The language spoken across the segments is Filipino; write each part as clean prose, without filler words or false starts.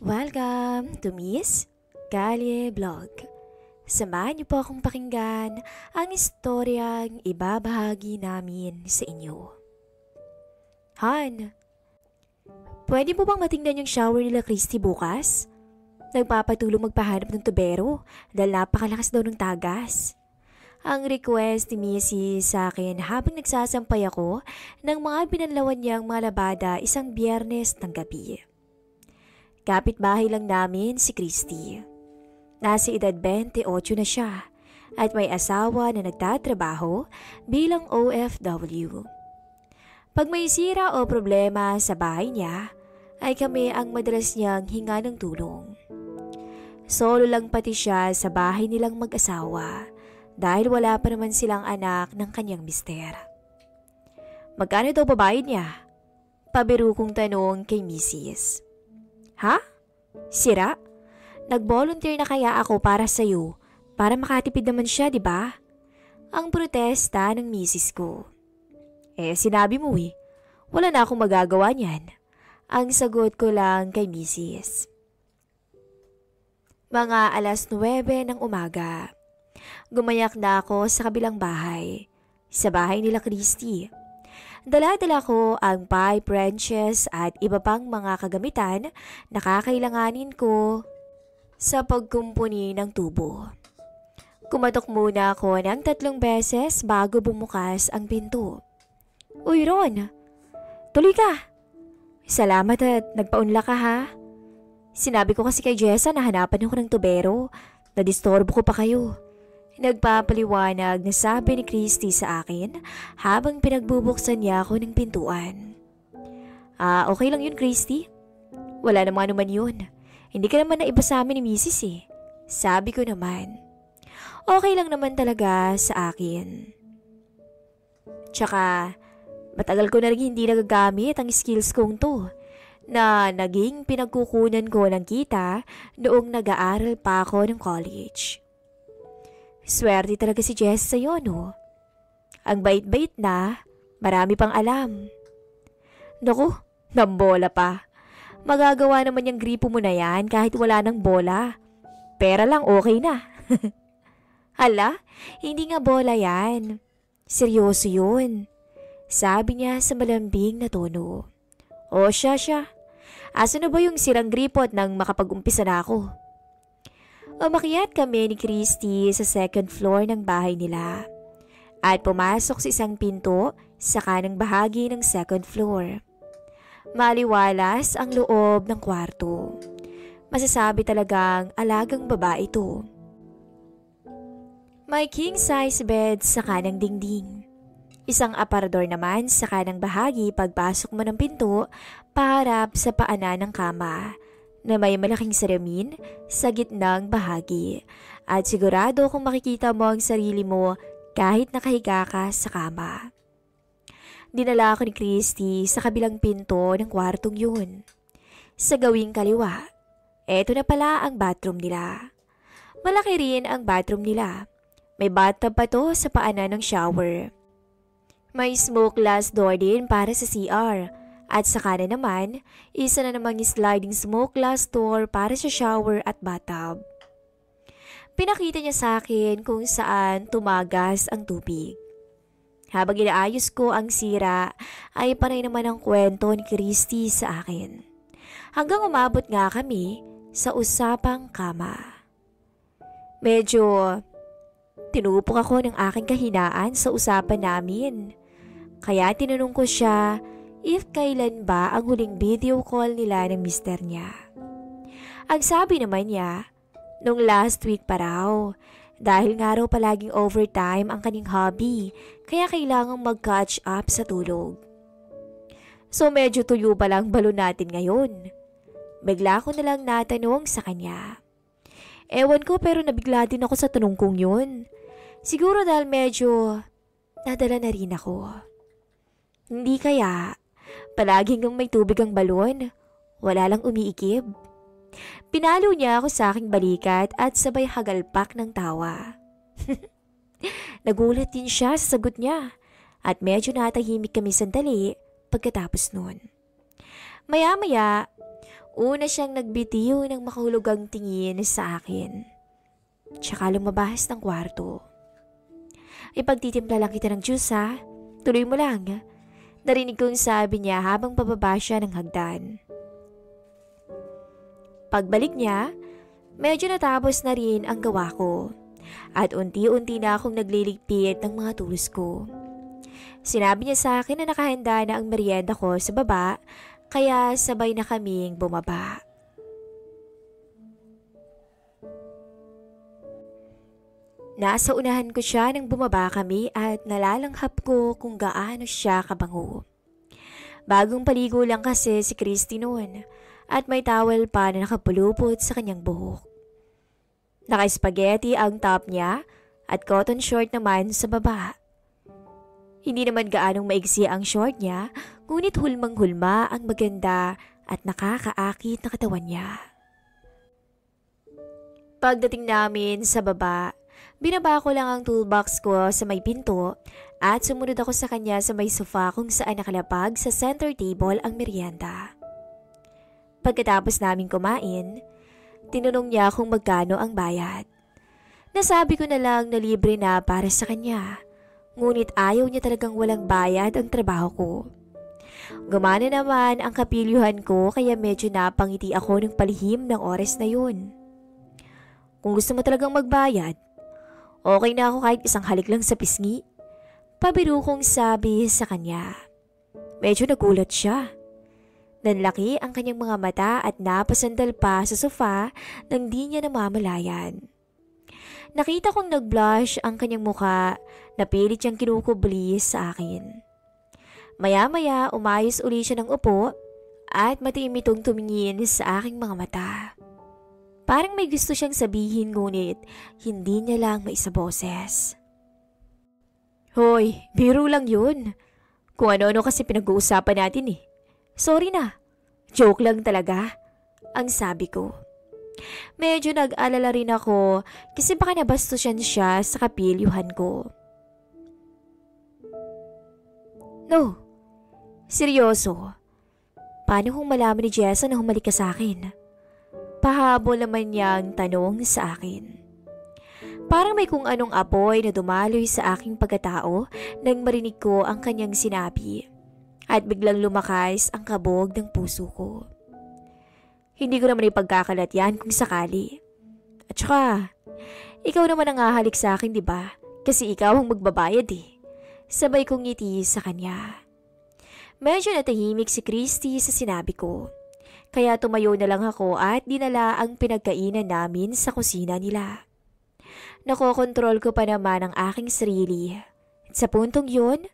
Welcome to Miss Kalye Vlog. Samahan niyo po akong pakinggan ang istoryang ibabahagi namin sa inyo. Han, pwede mo bang matingnan yung shower nila Christy bukas? Nagpapatulong magpahanap ng tubero dahil napakalakas daw ng tagas. Ang request ni Missy sa akin habang nagsasampay ako ng mga binanlawan niyang mga labada isang Biyernes ng gabi. Kapitbahay lang namin si Christy. Nasa edad 28 na siya at may asawa na nagtatrabaho bilang OFW. Pag may sira o problema sa bahay niya, ay kami ang madalas niyang hinga ng tulong. Solo lang pati siya sa bahay nilang mag-asawa dahil wala pa naman silang anak ng kanyang mister. Magkano daw babayad niya? Pabiro kong tanong kay Mrs. Ha? Sira? Nag-volunteer na kaya ako para sa'yo para makatipid naman siya, di ba? Ang protesta ng misis ko. Sinabi mo wala na akong magagawa niyan. Ang sagot ko lang kay misis. Mga 9:00 ng umaga. Gumayak na ako sa kabilang bahay, sa bahay nila Christy. Dala-dala ko ang pipe wrenches at iba pang mga kagamitan na kakailanganin ko sa pagkumpuni ng tubo. Kumatok muna ako ng 3 beses bago bumukas ang pinto. Uy Ron, tuloy ka! Salamat at nagpaunla ka ha. Sinabi ko kasi kay Jessa na hanapan ako ng tubero, nadistorbo ko pa kayo. Nagpapaliwanag na sabi ni Christy sa akin habang pinagbubuksan niya ako ng pintuan. Okay lang yun Christy. Wala namang anuman yun. Hindi ka naman naiba sa amin ni Mrs. Sabi ko naman. Okay lang naman talaga sa akin. Tsaka, matagal ko na rin hindi nagagamit ang skills kong to na naging pinagkukunan ko ng kita noong nag-aaral pa ako ng college. Swerte talaga si Jess sa'yo, no? Ang bait-bait na, marami pang alam. Naku, nambola pa. Magagawa naman yung gripo mo na yan kahit wala ng bola. Pera lang okay na. Hala, hindi nga bola yan. Seryoso yun. Sabi niya sa malambing na tono. O siya. Asa na ba yung sirang gripot nang makapag-umpisa na ako? Umakyat kami ni Christy sa second floor ng bahay nila at pumasok sa isang pinto sa kanang bahagi ng second floor. Maliwalas ang loob ng kwarto. Masasabi talagang alagang babae ito. May king-size bed sa kanang dingding. Isang aparador naman sa kanang bahagi pagpasok mo ng pinto paharap sa paanan ng kama na may malaking salamin sa gitnang bahagi at sigurado kung makikita mo ang sarili mo kahit nakahiga ka sa kama. Dinala ako ni Christy sa kabilang pinto ng kwartong yun. Sa gawing kaliwa, eto na pala ang bathroom nila. Malaki rin ang bathroom nila. May bathtub pa to sa paanan ng shower. May smoke glass door din para sa CR. At sa kanan naman, isa na namang sliding smoke glass door para sa shower at bathtub. Pinakita niya sa akin kung saan tumagas ang tubig. Habang inaayos ko ang sira, ay panay naman ang kwento ni Christy sa akin. Hanggang umabot nga kami sa usapang kama. Medyo tinupok ako ng aking kahinaan sa usapan namin. Kaya tinanong ko siya if kailan ba ang huling video call nila ng mister niya. Ang sabi naman niya, nung last week pa raw, dahil nga raw palaging overtime ang kanyang hobby, kaya kailangang mag-catch up sa tulog. So medyo tuyo pa lang balon natin ngayon. Bigla ko na lang natanong sa kanya. Ewan ko pero nabigla din ako sa tanong kong yun. Siguro dahil medyo nadala na rin ako. Hindi kaya palaging kang may tubig ang balon, wala lang umiikib. Pinalo niya ako sa aking balikat at sabay hagalpak ng tawa. Nagulat din siya sa sagot niya at medyo natahimik kami sandali pagkatapos nun. Maya-maya, una siyang nagbitiw ng makahulugang tingin sa akin. Tsaka lumabas ng kwarto. Ipagtitimpla lang kita ng juice ha. Tuloy mo lang. Narinig kong sabi niya habang pababa siya ng hagdan. Pagbalik niya, medyo natapos na rin ang gawa ko. At unti-unti na akong nagliligpit ng mga tools ko. Sinabi niya sa akin na nakahanda na ang merienda ko sa baba, kaya sabay na kaming bumaba. Nasa unahan ko siya nang bumaba kami at nalalanghap ko kung gaano siya kabango. Bagong paligo lang kasi si Christy noon at may towel pa na nakapulupot sa kanyang buhok. Naka-spaghetti ang top niya at cotton short naman sa baba. Hindi naman gaanong maigsi ang short niya, ngunit hulmang-hulma ang maganda at nakakaakit na katawan niya. Pagdating namin sa baba, binaba ko lang ang toolbox ko sa may pinto at sumunod ako sa kanya sa may sofa kung saan nakalapag sa center table ang merienda. Pagkatapos namin kumain, tinanong niya kung magkano ang bayad. Nasabi ko na lang na libre na para sa kanya, ngunit ayaw niya talagang walang bayad ang trabaho ko. Gumana naman ang kapilyuhan ko kaya medyo napangiti ako ng palihim ng oras na yun. Kung gusto mo talagang magbayad, okay na ako kahit isang halik lang sa pisngi. Pabiro kong sabi sa kanya. Medyo nagulat siya. Nanlaki ang kanyang mga mata at napasandal pa sa sofa nang di niya namamalayan. Nakita kong nag-blush ang kanyang muka na pilit siyang kinukubli sa akin. Maya-maya umayos uli siya ng upo at matimitong tumingin sa aking mga mata. Parang may gusto siyang sabihin ngunit hindi niya lang maisaboses. Hoy, biro lang yun. Kung ano-ano kasi pinag-uusapan natin eh. Sorry na. Joke lang talaga. Ang sabi ko. Medyo nag-alala rin ako kasi baka nabastos siya sa kapilyuhan ko. No. Seryoso. Paano kung malaman ni Jessa na humalik ka sa akin? Pahabol naman niyang tanong sa akin. Parang may kung anong apoy na dumaloy sa aking pagkatao nang marinig ko ang kanyang sinabi at biglang lumakas ang kabog ng puso ko. Hindi ko naman ipagkakalat yan kung sakali. At saka, ikaw naman ang hahalik sa akin, di ba? Kasi ikaw ang magbabayad eh. Sabay kong ngiti sa kanya. Medyo natahimik si Christy sa sinabi ko. Kaya tumayo na lang ako at dinala ang pinagkainan namin sa kusina nila. Nakokontrol ko pa naman ang aking sarili. At sa puntong yun,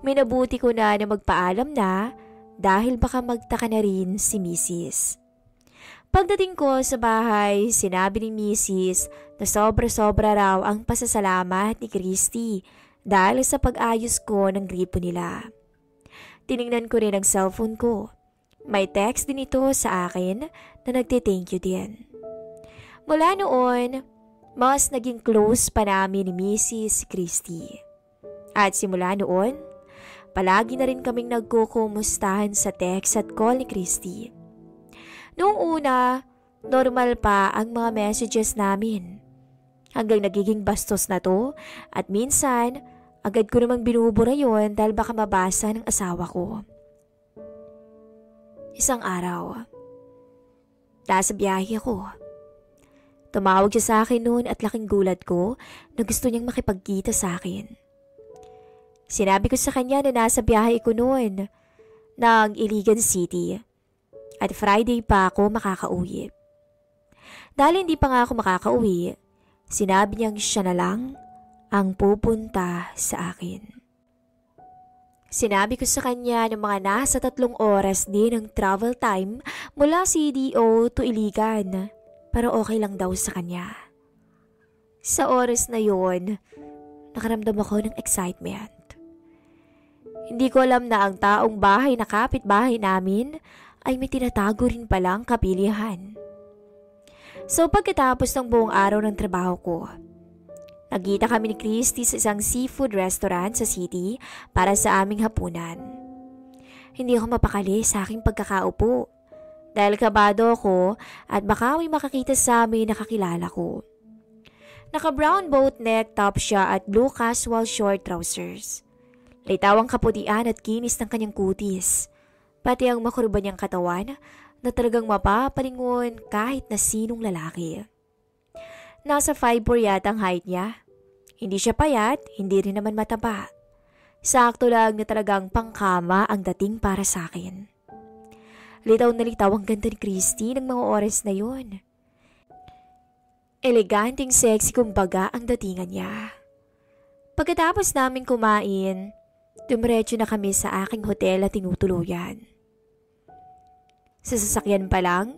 minabuti ko na magpaalam na dahil baka magtaka na rin si Mrs. Pagdating ko sa bahay, sinabi ni Mrs. na sobra-sobra raw ang pasasalamat ni Christy dahil sa pag-ayos ko ng gripo nila. Tiningnan ko rin ang cellphone ko. May text din ito sa akin na nagte-thank you din. Mula noon, mas naging close pa namin ni Mrs. Christy. At simula noon, palagi na rin kaming nagkukumustahan sa text at call ni Christy. Noong una, normal pa ang mga messages namin. Hanggang nagiging bastos na to at minsan, agad ko namang binubura yon dahil baka mabasa ng asawa ko. Isang araw, nasa biyahe ako. Tumawag siya sa akin noon at laking gulat ko na gusto niyang makipagkita sa akin. Sinabi ko sa kanya na nasa biyahe ko noon ng Iligan City at Friday pa ako makakauwi. Dahil hindi pa nga ako makakauwi, sinabi niyang siya na lang ang pupunta sa akin. Sinabi ko sa kanya ng mga nasa 3 oras din ang travel time mula CDO to Iligan, pero okay lang daw sa kanya. Sa oras na yon, nakaramdam ako ng excitement. Hindi ko alam na ang taong bahay na kapitbahay namin ay may tinatago rin palang kapilihan. So pagkatapos ng buong araw ng trabaho ko, nagkita kami ni Christy sa isang seafood restaurant sa city para sa aming hapunan. Hindi ako mapakali sa aking pagkakaupo dahil kabado ako at baka may makakita sa amin na kakilala ko. Naka-brown boat neck top siya at blue casual short trousers. Litawang kaputian at kinis ng kanyang kutis, pati ang makurba niyang katawan na talagang mapapalingon kahit na sinong lalaki. Nasa 5'4" yata ang height niya. Hindi siya payat, hindi rin naman mataba. Sakto lang na talagang pangkama ang dating para sa akin. Litaw na litaw ang ganda ni Christy ng mga oras na yun. Eleganteng sexy kumbaga ang datingan niya. Pagkatapos namin kumain, dumiretso na kami sa aking hotel at tinutuluyan. Sa sasakyan pa lang,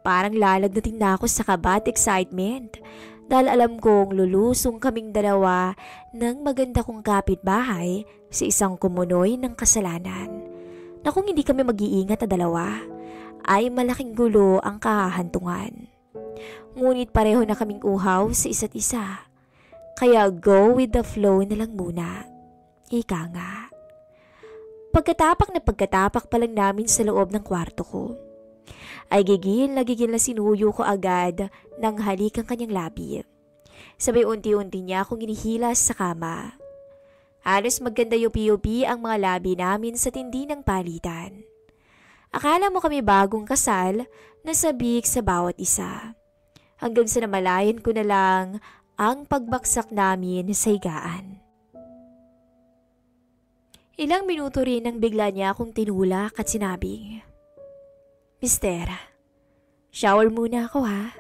parang lalagnatin na ako sa kaba at excitement dahil alam kong lulusong kaming dalawa ng maganda kong kapitbahay sa isang kumunoy ng kasalanan na kung hindi kami mag-iingat na dalawa ay malaking gulo ang kahahantungan. Ngunit pareho na kaming uhaw sa isa't isa, kaya go with the flow na lang muna. Ika nga. Pagkatapak pa lang namin sa loob ng kwarto ko, ay gigil na sinuyo ko agad ng halik ang kanyang labi. Sabay unti-unti niya akong inihilas sa kama. Halos maganda yupi-yupi ang mga labi namin sa tindi ng palitan. Akala mo kami bagong kasal na sabik sa bawat isa. Hanggang sa namalayan ko na lang ang pagbaksak namin sa higaan. Ilang minuto rin nang bigla niya akong tinulak at sinabing, "Mister, shower muna ako ha.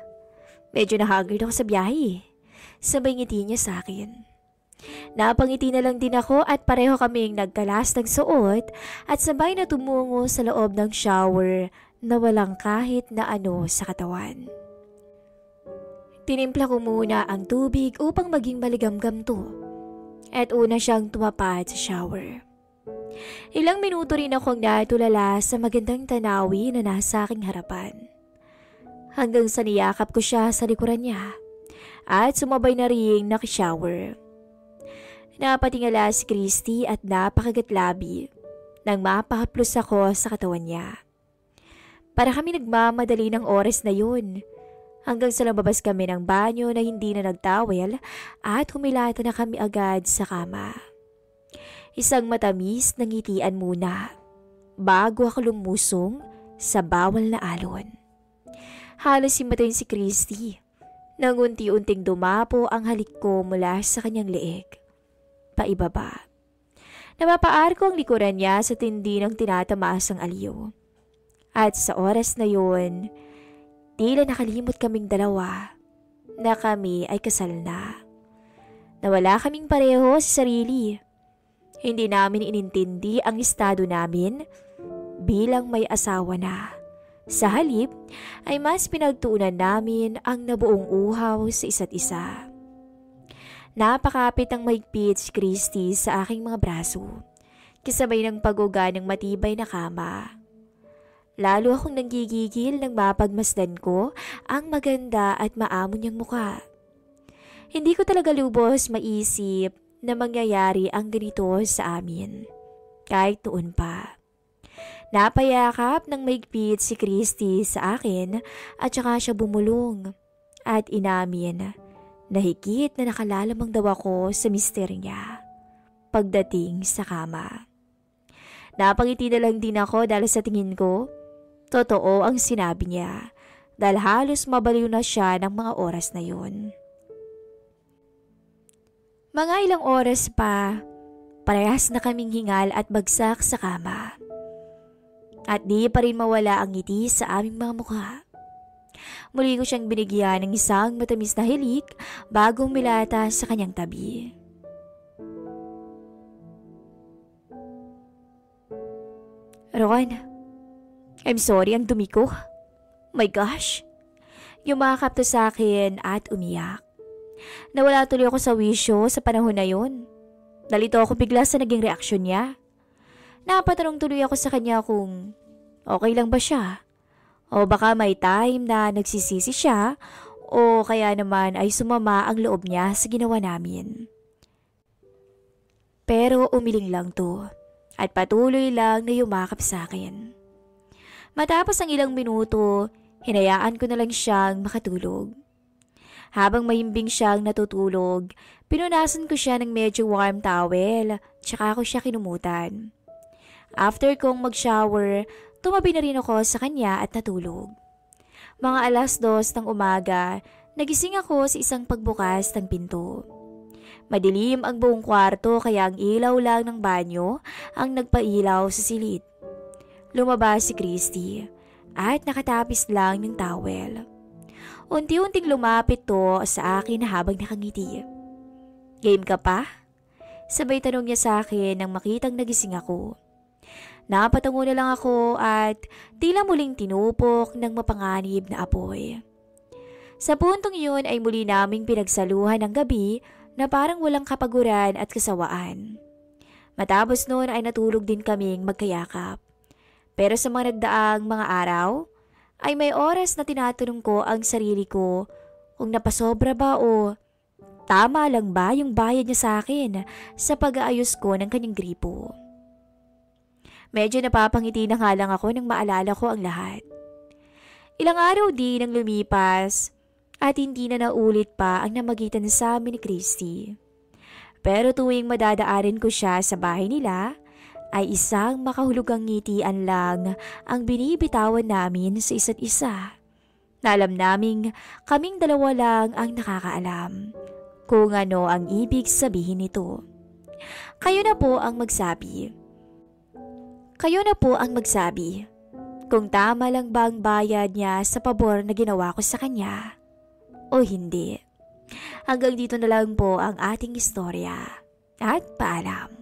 Medyo nahagard ako sa biyahe." Sabay ngiti niya sa akin. Napangiti na lang din ako at pareho kaming nagkalas ng suot at sabay na tumungo sa loob ng shower na walang kahit na ano sa katawan. Tinimpla ko muna ang tubig upang maging maligamgam to at una siyang tumapad sa shower. Ilang minuto rin akong natulala sa magandang tanawin na nasa aking harapan. Hanggang sa niyakap ko siya sa likuran niya at sumabay na rin nakishower. Napatingala si Christy at napakagatlabi nang mapahaplos ako sa katawan niya. Para kami nagmamadali ng oras na yun hanggang sa lumabas kami ng banyo na hindi na nagtawel at humilata na kami agad sa kama. Isang matamis na ngitian muna bago ako lumusong sa bawal na alon. Halos himatayin si Christy nang unti-unting dumapo ang halik ko mula sa kanyang leeg paibaba. Napapaar ko ang likuran niya sa tindi ng tinatamaas ang aliw. At sa oras na yun, tila nakalimot kaming dalawa na kami ay kasal na. Nawala kaming pareho sa sarili. Hindi namin inintindi ang estado namin bilang may asawa na. Sa halip ay mas pinagtuunan namin ang nabuong uhaw sa isa't isa. Napakapit ang mahigpit si Christy sa aking mga braso, kasabay ng pag-uga ng matibay na kama. Lalo akong nanggigigil nang mapagmasdan ko ang maganda at maamo niyang mukha. Hindi ko talaga lubos maisip na mangyayari ang ganito sa amin, kahit noon pa. Napayakap ng mahigpit si Christy sa akin at saka siya bumulong at inamin na higit na nakalalamang daw ako sa mister niya pagdating sa kama. Napangiti na lang din ako dahil sa tingin ko, totoo ang sinabi niya dahil halos mabaliw na siya ng mga oras na yun. Mga ilang oras pa, parehas na kaming hingal at bagsak sa kama. At di pa rin mawala ang ngiti sa aming mga mukha. Muli ko siyang binigyan ng isang matamis na hilik bago humilata sa kanyang tabi. "Ron, I'm sorry, ang dumi ko. My gosh." Yumakap to sa akin at umiyak. Nawala tuloy ako sa wisyo sa panahon na yun. Nalito ako bigla sa naging reaksyon niya. Napatanong tuloy ako sa kanya kung okay lang ba siya. O baka may time na nagsisisi siya o kaya naman ay sumama ang loob niya sa ginawa namin. Pero umiling lang to at patuloy lang na yumakap sa akin. Matapos ang ilang minuto, hinayaan ko na lang siyang makatulog. Habang mahimbing siyang natutulog, pinunasan ko siya ng medyo warm towel, tsaka ko siya kinumutan. After kong mag-shower, tumabi na rin ako sa kanya at natulog. Mga 2:00 ng umaga, nagising ako sa isang pagbukas ng pinto. Madilim ang buong kwarto kaya ang ilaw lang ng banyo ang nagpailaw sa silid. Lumabas si Christy at nakatapis lang ng towel. Unti-unting lumapit to sa akin habang nakangiti. "Game ka pa?" Sabay tanong niya sa akin nang makitang nagising ako. Napatango na lang ako at tila muling tinupok ng mapanganib na apoy. Sa puntong yun ay muli naming pinagsaluhan ng gabi na parang walang kapaguran at kasawaan. Matapos noon ay natulog din kaming magkayakap. Pero sa mga nagdaang mga araw, ay may oras na tinatanong ko ang sarili ko kung napasobra ba o tama lang ba yung bayad niya sa akin sa pag-aayos ko ng kanyang gripo. Medyo napapangiti na nga lang ako nang maalala ko ang lahat. Ilang araw din ang lumipas at hindi na naulit pa ang namagitan sa amin ni Christy. Pero tuwing madadaanan ko siya sa bahay nila, ay isang makahulugang ngitian lang ang binibitawan namin sa isa't isa. Na alam naming kaming dalawa lang ang nakakaalam kung ano ang ibig sabihin nito. Kayo na po ang magsabi. Kung tama lang ba ang bayad niya sa pabor na ginawa ko sa kanya o hindi. Hanggang dito na lang po ang ating istorya. At paalam.